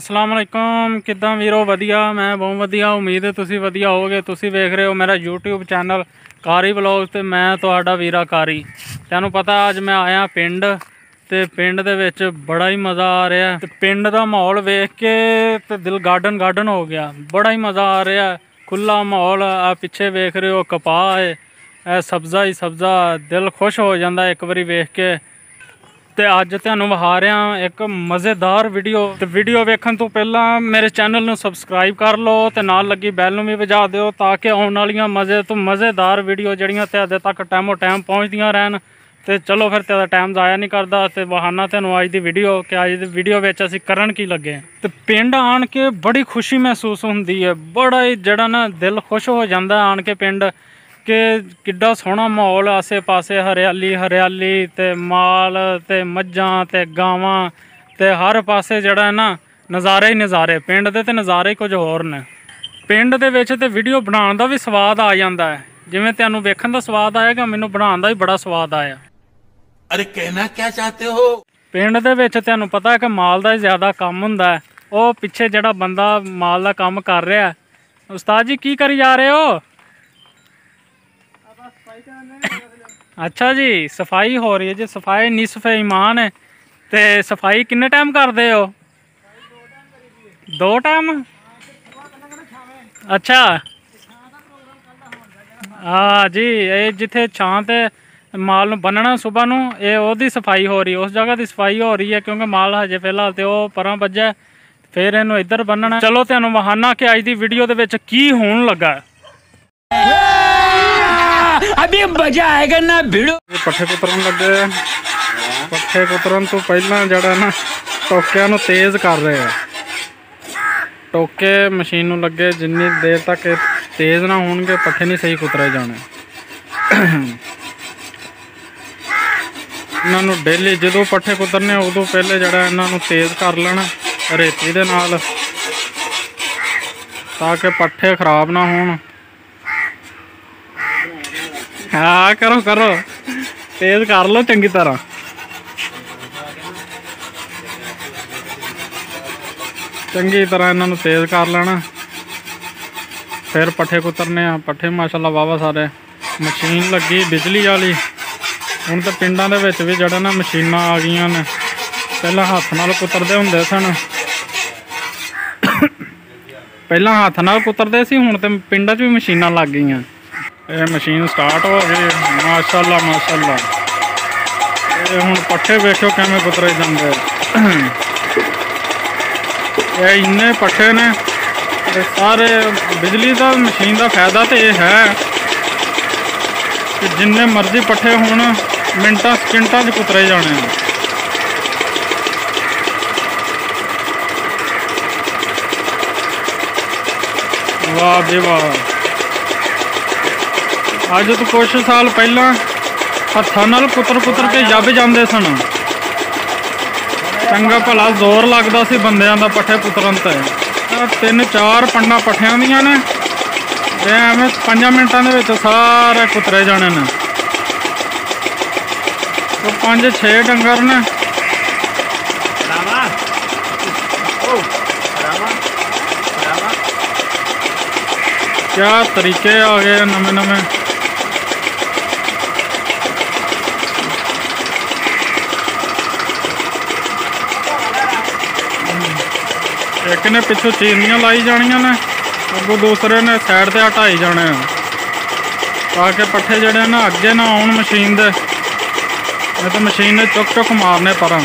अस्सलाम वालेकुम किद्दां वीरो वधिया। मैं बहुत वधिया, उम्मीद है तुसी वधिया होगे। तुसी वेख रहे हो मेरा यूट्यूब चैनल कारी व्लॉग्स ते मैं तुहाडा वीरा कारी। तैनूं पता अज मैं आया पिंड ते पिंड दे विच बड़ा ही मज़ा आ रहा है। पिंड दा माहौल वेख के ते दिल गार्डन गार्डन हो गया। बड़ा ही मज़ा आ रहा है, खुला माहौल। आ पिछे वेख रहे हो कपाह है, सब्ज़ा ही सब्ज़ा, दिल खुश हो जाता एक बारी वेख के। ते अज तुहानूं विखा रहा एक मज़ेदार वीडियो। ते वीडियो वेखण तो पहला मेरे चैनल नूं सबसक्राइब कर लो ते नाल लगी बैल नूं भी वजा दिओ ताकि आउण वालियां मज़े तो मज़ेदार वीडियो जड़ियां तुहाडे तक टाइमों टाइम पहुँचदियां रहन। ते चलो फिर तुहाडा टाइम ज़ाया नहीं करदा ते वहाना तुहानूं अज दी वीडियो कि अज दी वीडियो विच असीं करन की लगे। ते पिंड आण के बड़ी खुशी महसूस हुंदी है, बड़ा ही जिहड़ा ना दिल खुश हो जांदा आण के पिंड कि किड्डा सोहना माहौल, आसे पासे हरियाली हरियाली ते माल ते मज्जां ते गावां ते हर पासे जिहड़ा है ना नज़ारे ही नज़ारे। पिंड दे ते नज़ारे ही कुछ होर ने। पिंड दे विच ते वीडियो बनाउण दा भी स्वाद आ जांदा है, जिवें तुहानूं वेखण दा स्वाद आएगा, मैनूं बनाउण दा भी बड़ा स्वाद आया। अरे कहना क्या चाहते हो? पिंड दे विच तुहानूं पता है कि माल दा ही ज़्यादा कम हुंदा है। ओह पिछे जिहड़ा बंदा माल दा कम कर रहा है, उस्ताद जी की करी जा रहे हो? अच्छा जी, सफाई हो रही है जी। सफाई निसफ ईमान है। ते सफाई किन्ने टाइम करते हो? 2 टाइम। अच्छा हाँ जी, ये जिथे छां ते माल नूं बन्नना सुबह नूं, ये ओहदी सफाई हो रही है, उस जगह की सफाई हो रही है क्योंकि माल हजे फिलहाल तो वह परां बज्जा, फिर इनू इधर बन्नना। चलो तुहानूं वहाना कि अज दी वीडियो दे विच की होण लगा। अभी मजा आएगा ना भिड़ो। पट्ठे कुतरन लगे। पट्ठे कुतरन तो पहला जड़ा ना टोकिया नूं तेज़ कर रहे हैं। टोके मशीन नूं लगे, जिन्नी देर तक तेज़ ना होणगे पट्ठे नहीं सही कुतरे जाने। इन्हां नूं डेली जदों पट्ठे कुतरने उदों पहले जड़ा इन्हां नूं तेज़ कर लेना रेती दे नाल ताकि पट्ठे खराब ना होण। हाँ करो करो, तेज़ कर लो चंगी तरह। चंगी तरह इन्हों तेज़ कर लेना, फिर पट्ठे कुतरने। पट्ठे माशाल्लाह वावा सारे। मशीन लगी बिजली वाली। हुण तो पिंडां दे विच भी जड़ा ना मशीनां आ गईयां ने। पहलां हत्थ नाल कुतरदे हुंदे सन, पहलां हत्थ नाल कुतरदे सी, हुण ते पिंडां च भी मशीनां लग गईयां। ये मशीन स्टार्ट हो गई माशाल्लाह माशाल्लाह। ये हुण पट्ठे वेखो किवें कुतरे जांदे। ये इन्ने पट्ठे ने सारे। बिजली का मशीन का फायदा तो यह है कि जिन्ने मर्जी पट्ठे होण मिनटां सकिंटां च कुतरे जाने। वाह जी वाह। अज तो कुछ साल पहला हत्थां नाल कुतर कुतर के जब जाते सन। चंगा भला जोर लगता सी बंदियां दा पट्ठे कुतरन ते। 3-4 पंडा पट्ठियां दियां ने, एवें 5 मिनटां दे विच सारे कुतरे जाने ने। तो 5-6 डंगर ने। क्या तरीके आ गए नमें नमें। एक ने पिछों चीनियां लाई जानियां ने, अगों दूसरे ने साइड ते हटाई जाने ताकि पट्ठे जड़े ना अगे ना आउण मशीन दे, नहीं तो मशीन ने चुक चुक मारने परां।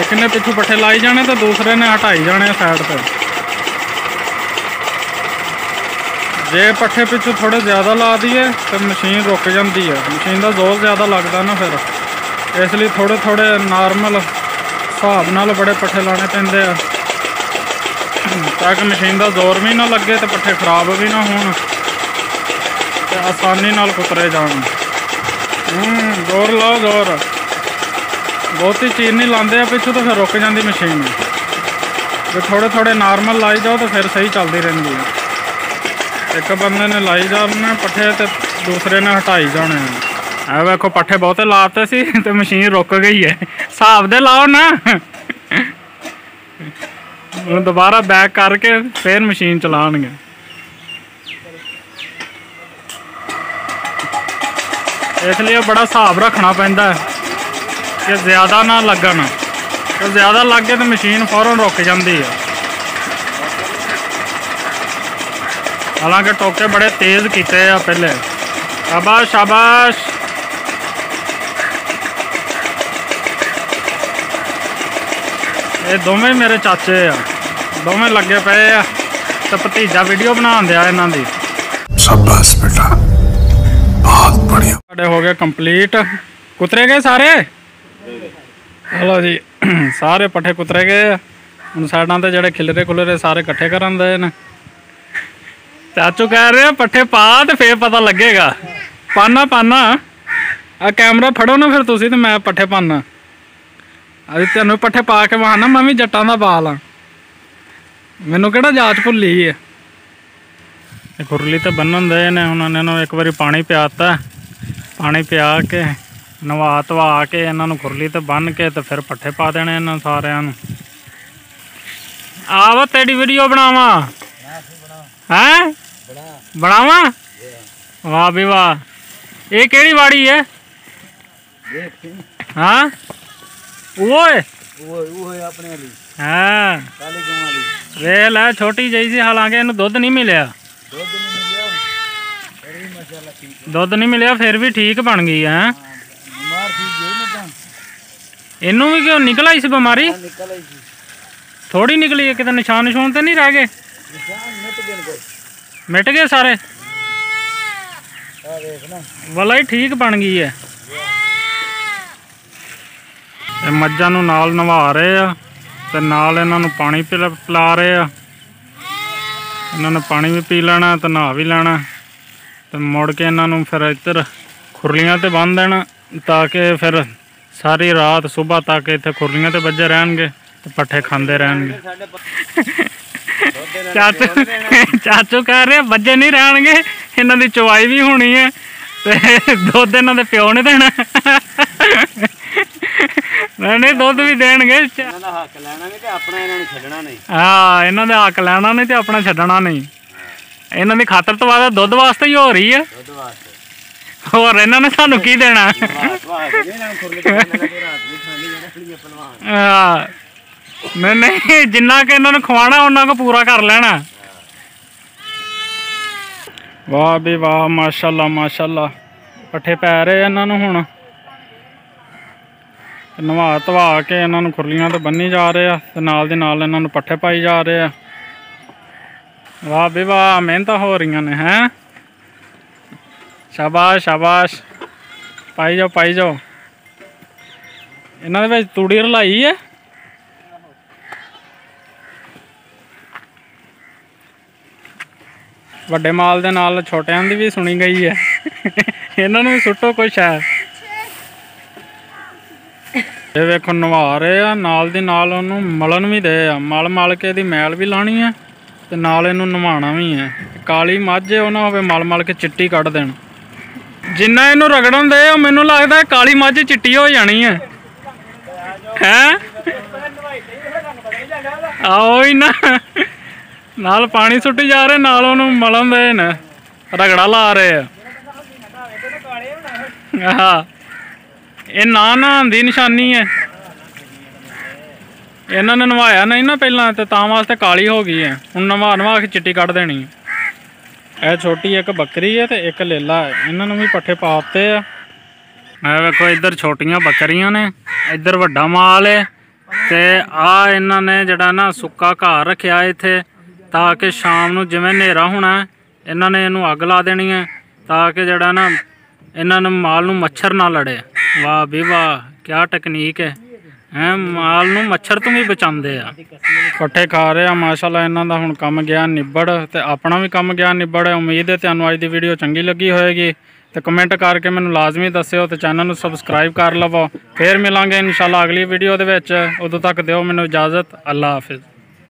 एक ने पिछों पट्ठे लाई जाने तो दूसरे ने हटाई जाने साइड पे। जे पट्ठे पिछों थोड़े ज़्यादा ला दिए तो मशीन रुक जाती है। मशीन का जोर ज़्यादा लगता ना, फिर इसलिए थोड़े थोड़े नॉर्मल हिसाब नाल बड़े पट्ठे लाने पैंदे आ ताकि मशीन का जोर भी ना लगे तो पट्ठे खराब भी ना होण ते आसानी नाल कुतरे जाण। जोर लाओ जोर। बहुती चीज़ नहीं लाते पिछू तो फिर रुक जाती मशीन। जो थोड़े थोड़े नॉर्मल लाई जाओ तो फिर सही चलती रही है। एक बंदे ने लाई जाने पट्ठे तो दूसरे ने हटाई जाने। ਆ ਵੇਖੋ ਪੱਠੇ ਬਹੁਤੇ ਲਾਤੇ ਸੀ ਤੇ ਮਸ਼ੀਨ ਰੁਕ ਗਈ ਹੈ। ਹਿਸਾਬ ਦੇ ਲਾਓ ਨਾ। ਹੁਣ ਦੁਬਾਰਾ ਬੈਕ ਕਰਕੇ ਫਿਰ ਮਸ਼ੀਨ ਚਲਾਉਣਗੇ। ਇਸ ਲਈ ਬੜਾ ਹਿਸਾਬ ਰੱਖਣਾ ਪੈਂਦਾ ਕਿ ਜ਼ਿਆਦਾ ਨਾ ਲੱਗਣ, ਤੇ ਜ਼ਿਆਦਾ ਲੱਗ ਗਏ ਤਾਂ ਮਸ਼ੀਨ ਫੌਰਨ ਰੁਕ ਜਾਂਦੀ ਹੈ। ਹਾਲਾਂਕਿ ਟੋਕੇ ਬੜੇ ਤੇਜ਼ ਕੀਤੇ ਆ ਪਹਿਲੇ। ਸ਼ਾਬਾਸ਼ ਸ਼ਾਬਾਸ਼। ਇਹ ਦੋਵੇਂ ਮੇਰੇ ਚਾਚੇ ਆ, ਦੋਵੇਂ ਲੱਗੇ ਪਏ ਆ ਤੇ ਭਤੀਜਾ ਵੀਡੀਓ ਬਣਾਉਣ ਦਿਆ ਇਹਨਾਂ ਦੀ। शाबाश बेटा, बहुत बढ़िया। ਸਾਡੇ ਹੋ ਗਏ ਕੰਪਲੀਟ। ਕੁਤਰੇ ਗਏ ਸਾਰੇ। ਚਲੋ ਜੀ, ਸਾਰੇ ਪੱਠੇ ਕੁਤਰੇ ਗਏ ਆ। ਹੁਣ ਸਾਈਡਾਂ ਤੇ ਜਿਹੜੇ ਖਿਲਰੇ ਖੁਲਰੇ ਸਾਰੇ ਇਕੱਠੇ ਕਰਨ ਦੇ ਨੇ। ਚਾਚੂ ਕਹਿ ਰਹੇ ਪੱਠੇ ਪਾ ਤੇ ਫੇਰ ਪਤਾ ਲੱਗੇਗਾ। ਪਾਨਾ ਆ ਕੈਮਰਾ ਫੜੋ ਨਾ ਫਿਰ ਤੁਸੀਂ ਤੇ ਮੈਂ ਪੱਠੇ ਪਾਨਾ। ਅੱਜ ਤੈਨੂੰ ਪੱਠੇ ਪਾ ਕੇ ਵਹਾਨਾ, ਮੈਂ ਵੀ ਜੱਟਾਂ ਦਾ ਬਾਲ ਆ, ਮੈਨੂੰ ਕਿਹੜਾ ਜਾਚ ਭੁੱਲੀ ਹੈ। ਖੁਰਲੀ ਤੇ ਬੰਨਣ ਦੇ ਨੇ। ਹੁਣ ਇਹਨਾਂ ਨੂੰ ਇੱਕ ਵਾਰੀ ਪਾਣੀ ਪਿਆਤਾ, ਪਾਣੀ ਪਿਆ ਕੇ ਨਵਾ ਧਵਾ ਕੇ ਇਹਨਾਂ ਨੂੰ ਖੁਰਲੀ ਤੇ ਬੰਨ ਕੇ ਤੇ ਫਿਰ ਪੱਠੇ ਪਾ ਦੇਣੇ ਇਹਨਾਂ ਸਾਰਿਆਂ ਨੂੰ। ਆਵਾ ਤੇਰੀ ਵੀਡੀਓ ਬਣਾਵਾ ਹੈ, ਬਣਾਵਾ। ਵਾਹ ਵੀ ਵਾਹ। ਇਹ ਕਿਹੜੀ ਵਾੜੀ ਹੈ? ਹਾਂ ਓਏ ਹਾਂ ਵੇਖ ਲੈ, ਛੋਟੀ ਜਿਹੀ ਸੀ ਹਾਲਾਂਕਿ ਇਹਨੂੰ ਦੁੱਧ ਨਹੀਂ ਮਿਲਿਆ। ਦੁੱਧ ਨਹੀਂ ਮਿਲਿਆ ਫਿਰ ਵੀ ਠੀਕ ਬਣ ਗਈ ਹੈ। ਇਹਨੂੰ ਵੀ ਕਿਉਂ ਨਿਕਲ ਆਈ ਸੀ ਬਿਮਾਰੀ? ਥੋੜੀ ਨਿਕਲੀ ਹੈ, ਕਿਤੇ ਨਿਸ਼ਾਨ ਨਿਸ਼ਾਨ ਤੇ ਨਹੀਂ ਰਹਿ ਗਏ? ਮਿਟ ਗਏ ਸਾਰੇ ਵਾਲਾ ਹੀ ਠੀਕ ਬਣ ਗਈ ਹੈ। ਇਹ ਮੱਝਾਂ ਨੂੰ ਨਾਲ ਨਵਾ ਰਹੇ ਆ ਤੇ ਨਾਲ ਇਹਨਾਂ ਨੂੰ ਪਾਣੀ ਪਿਲਾ ਰਹੇ ਆ। ਇਹਨਾਂ ਨੇ ਪਾਣੀ ਵੀ ਪੀ ਲੈਣਾ ਤੇ ਨਹਾ ਵੀ ਲੈਣਾ ਤੇ ਮੁੜ ਕੇ ਇਹਨਾਂ ਨੂੰ ਫਿਰ ਇੱਧਰ ਖੁਰਲੀਆਂ ਤੇ ਬੰਨ੍ਹ ਦੇਣਾ ਤਾਂ ਕਿ ਫਿਰ ਸਾਰੀ ਰਾਤ ਸੁਬਾਹ ਤੱਕ ਇੱਥੇ ਖੁਰਲੀਆਂ ਤੇ ਵੱਜੇ ਰਹਿਣਗੇ ਤੇ ਪੱਠੇ ਖਾਂਦੇ ਰਹਿਣਗੇ। ਚਾਚੂ ਕਹਿ ਰਹੇ ਵੱਜੇ ਨਹੀਂ ਰਹਿਣਗੇ, ਇਹਨਾਂ ਦੀ ਚਵਾਈ ਵੀ ਹੋਣੀ ਹੈ ਤੇ ਦੁੱਧ ਇਹਨਾਂ ਦੇ ਪਿਓ ਨੇ ਦੇਣਾ। ਨਹੀਂ ਦੁੱਧ ਵੀ ਦੇਣਗੇ। ਹਾਂ ਇਹਨਾਂ ਦਾ ਹੱਕ ਲੈਣਾ ਨਹੀਂ ਤੇ ਆਪਣਾ ਛੱਡਣਾ ਨਹੀਂ। ਇਹਨਾਂ ਦੀ ਖਾਤਰ ਤੋਂ ਬਾਅਦ ਦੁੱਧ ਵਾਸਤੇ ਹੀ ਹੋ ਰਹੀ ਹੈ, ਹੋਰ ਇਹਨਾਂ ਨੇ ਸਾਨੂੰ ਕੀ ਦੇਣਾ। ਨਹੀਂ ਜਿੰਨਾ ਕਿ ਇਹਨਾਂ ਨੂੰ ਖਵਾਣਾ ਉਹਨਾਂ ਕੋ ਪੂਰਾ ਕਰ ਲੈਣਾ। ਵਾਹ ਵੀ ਵਾਹ, ਮਾਸ਼ਾਅੱਲਾ ਮਾਸ਼ਾਅੱਲਾ। ਪੱਠੇ ਪੈ ਰਹੇ ਇਹਨਾਂ ਨੂੰ ਹੁਣ ਨਵਾ ਧਵਾ ਕੇ ਇਹਨਾਂ ਨੂੰ ਖੁਰਲੀਆਂ ਤੇ ਬੰਨੀ ਜਾ ਰਹੇ ਆ ਤੇ ਨਾਲ ਦੇ ਨਾਲ ਇਹਨਾਂ ਨੂੰ ਪੱਠੇ ਪਾਈ ਜਾ ਰਹੇ ਆ। ਵਾਹ ਵੀ ਵਾਹ, ਮਿਹਨਤਾਂ ਹੋ ਰਹੀਆਂ ਨੇ ਹੈਂ। ਸ਼ਾਬਾਸ਼ ਸ਼ਾਬਾਸ਼, ਪਾਈ ਜਾਓ ਪਾਈ ਜਾਓ। ਇਹਨਾਂ ਦੇ ਵਿੱਚ ਤੂੜੀ ਰਲਾਈ ਹੈ। ਵੱਡੇ ਮਾਲ ਦੇ ਨਾਲ ਛੋਟਿਆਂ ਦੀ ਵੀ ਸੁਣੀ ਗਈ ਹੈ। ਇਹਨਾਂ ਨੂੰ ਵੀ ਸੁੱਟੋ ਕੁਛ ਹੈ। ਇਹ ਵੇਖੋ ਨਵਾ ਰਹੇ ਆ, ਨਾਲ ਦੀ ਨਾਲ ਉਹਨੂੰ ਮਲਣ ਵੀ ਦੇ ਆ। ਮਲ ਕੇ ਇਹਦੀ ਮੈਲ ਵੀ ਲਾਉਣੀ ਹੈ ਤੇ ਨਾਲ ਇਹਨੂੰ ਨਵਾਉਣਾ ਵੀ ਹੈ। ਕਾਲੀ ਮੱਝ ਉਹ ਨਾ ਹੋਵੇ ਮਲ ਕੇ ਚਿੱਟੀ ਕੱਢ ਦੇਣ। ਜਿੰਨਾ ਇਹਨੂੰ ਰਗੜਨ ਦੇ ਉਹ ਮੈਨੂੰ ਲੱਗਦਾ ਕਾਲੀ ਮੱਝ ਚਿੱਟੀ ਹੋ ਜਾਣੀ ਹੈ। ਹੈਂ ਆਓ ਹੀ ਨਾ, ਨਾਲ ਪਾਣੀ ਸੁੱਟੀ ਜਾ ਰਹੇ, ਨਾਲ ਉਹਨੂੰ ਮਲਣ ਦੇ ਨੇ, ਰਗੜਾ ਲਾ ਰਹੇ ਆ। ਆਹ ਇਹ ਨਹਾਉਣ ਦੀ ਨਿਸ਼ਾਨੀ ਹੈ। ਇਹਨਾਂ ਨੇ ਨਵਾਇਆ ਨਹੀਂ ਨਾ ਪਹਿਲਾਂ ਤੇ ਤਾਂ ਵਾਸਤੇ ਕਾਲੀ ਹੋ ਗਈ ਹੈ। ਹੁਣ ਨਵਾ ਕੇ ਚਿੱਟੀ ਕੱਢ ਦੇਣੀ ਹੈ। ਇਹ ਛੋਟੀ ਇੱਕ ਬੱਕਰੀ ਹੈ ਤੇ ਇੱਕ ਲੇਲਾ ਹੈ। ਇਹਨਾਂ ਨੂੰ ਵੀ ਪੱਠੇ ਪਾ ਦਿੱਤੇ ਆ। ਇਹ ਵੇਖੋ ਇੱਧਰ ਛੋਟੀਆਂ ਬੱਕਰੀਆਂ ਨੇ, ਇੱਧਰ ਵੱਡਾ ਮਾਲ ਹੈ ਤੇ ਆ ਇਹਨਾਂ ਨੇ ਜਿਹੜਾ ਨਾ ਸੁੱਕਾ ਘਾਹ ਰੱਖਿਆ ਇੱਥੇ ਤਾਂ ਕਿ ਸ਼ਾਮ ਨੂੰ ਜਿਵੇਂ ਹਨੇਰਾ ਹੋਣਾ ਇਹਨਾਂ ਨੇ ਇਹਨੂੰ ਅੱਗ ਲਾ ਦੇਣੀ ਹੈ ਤਾਂ ਕਿ ਜਿਹੜਾ ਨਾ ਇਹਨਾਂ ਨੂੰ ਮਾਲ ਨੂੰ ਮੱਛਰ ਨਾ ਲੜੇ। ਵਾਹ ਵੀ ਵਾਹ, ਕਿਆ ਟੈਕਨੀਕ ਹੈ। ਮਾਲ ਨੂੰ ਮੱਛਰ ਤੋਂ ਵੀ ਬਚਾਉਂਦੇ ਆ। ਪੱਠੇ ਖਾ ਰਹੇ ਆ ਮਾਸ਼ਾਅੱਲਾ। ਇਹਨਾਂ ਦਾ ਹੁਣ ਕੰਮ ਗਿਆ ਨਿਬੜ ਤੇ ਆਪਣਾ ਵੀ ਕੰਮ ਗਿਆ ਨਿਬੜ। ਉਮੀਦ ਹੈ ਤੁਹਾਨੂੰ ਅੱਜ ਦੀ ਵੀਡੀਓ ਚੰਗੀ ਲੱਗੀ ਹੋਏਗੀ ਤੇ ਕਮੈਂਟ ਕਰਕੇ ਮੈਨੂੰ ਲਾਜ਼ਮੀ ਦੱਸਿਓ ਤੇ ਚੈਨਲ ਨੂੰ ਸਬਸਕ੍ਰਾਈਬ ਕਰ ਲਵੋ। ਫੇਰ ਮਿਲਾਂਗੇ ਇਨਸ਼ਾਅੱਲਾ ਅਗਲੀ ਵੀਡੀਓ ਦੇ ਵਿੱਚ। ਉਦੋਂ ਤੱਕ ਦਿਓ ਮੈਨੂੰ ਇਜਾਜ਼ਤ। ਅੱਲਾ ਹਾਫਿਜ਼।